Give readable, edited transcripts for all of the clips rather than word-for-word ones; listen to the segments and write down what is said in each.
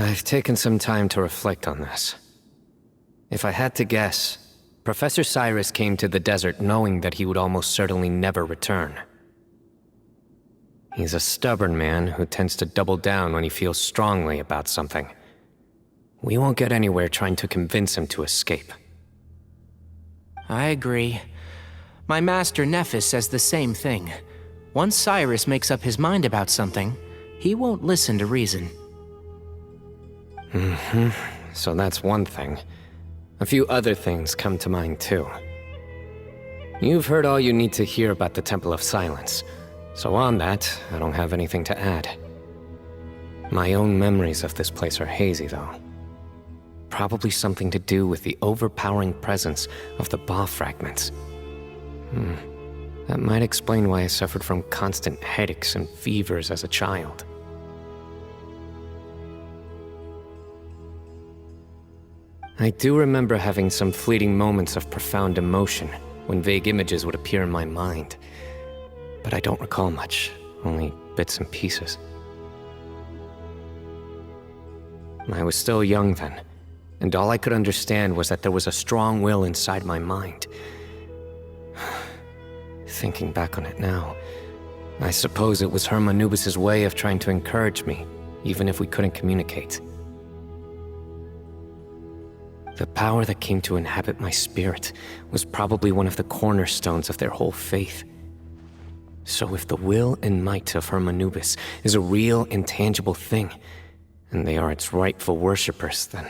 I've taken some time to reflect on this. If I had to guess, Professor Cyrus came to the desert knowing that he would almost certainly never return. He's a stubborn man who tends to double down when he feels strongly about something. We won't get anywhere trying to convince him to escape. I agree. My master Nephis says the same thing. Once Cyrus makes up his mind about something, he won't listen to reason. So that's one thing. A few other things come to mind too. You've heard all you need to hear about the Temple of Silence, so on that, I don't have anything to add. My own memories of this place are hazy though. Probably something to do with the overpowering presence of the Ba fragments. That might explain why I suffered from constant headaches and fevers as a child. I do remember having some fleeting moments of profound emotion when vague images would appear in my mind. But I don't recall much, only bits and pieces. I was still young then, and all I could understand was that there was a strong will inside my mind. Thinking back on it now, I suppose it was Herm Anubis' way of trying to encourage me, even if we couldn't communicate. The power that came to inhabit my spirit was probably one of the cornerstones of their whole faith. So if the will and might of Herm Anubis is a real, intangible thing, and they are its rightful worshippers, then...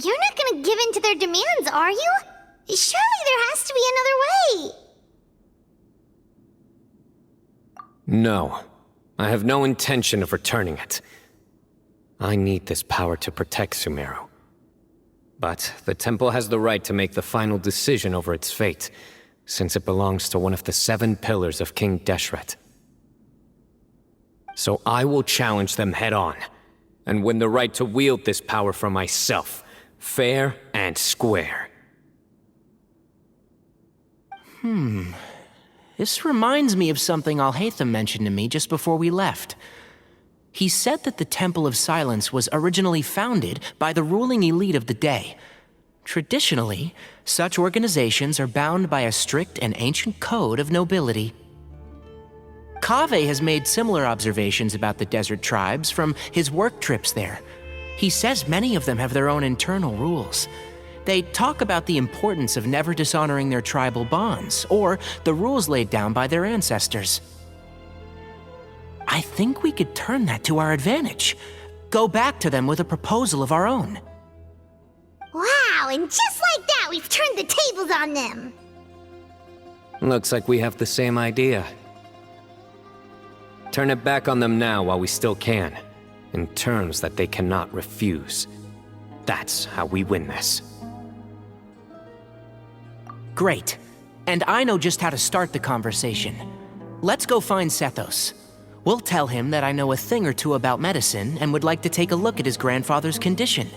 You're not gonna give in to their demands, are you? Surely there has to be another way! No. I have no intention of returning it. I need this power to protect Sumeru. But the temple has the right to make the final decision over its fate, since it belongs to one of the 7 pillars of King Deshret. So I will challenge them head-on, and win the right to wield this power for myself, fair and square. This reminds me of something Alhaitham mentioned to me just before we left. He said that the Temple of Silence was originally founded by the ruling elite of the day. Traditionally, such organizations are bound by a strict and ancient code of nobility. Kaveh has made similar observations about the desert tribes from his work trips there. He says many of them have their own internal rules. They talk about the importance of never dishonoring their tribal bonds, or the rules laid down by their ancestors. I think we could turn that to our advantage. Go back to them with a proposal of our own. Wow, and just like that, we've turned the tables on them! Looks like we have the same idea. Turn it back on them now while we still can, in terms that they cannot refuse. That's how we win this. Great. And I know just how to start the conversation. Let's go find Sethos. We'll tell him that I know a thing or two about medicine and would like to take a look at his grandfather's condition.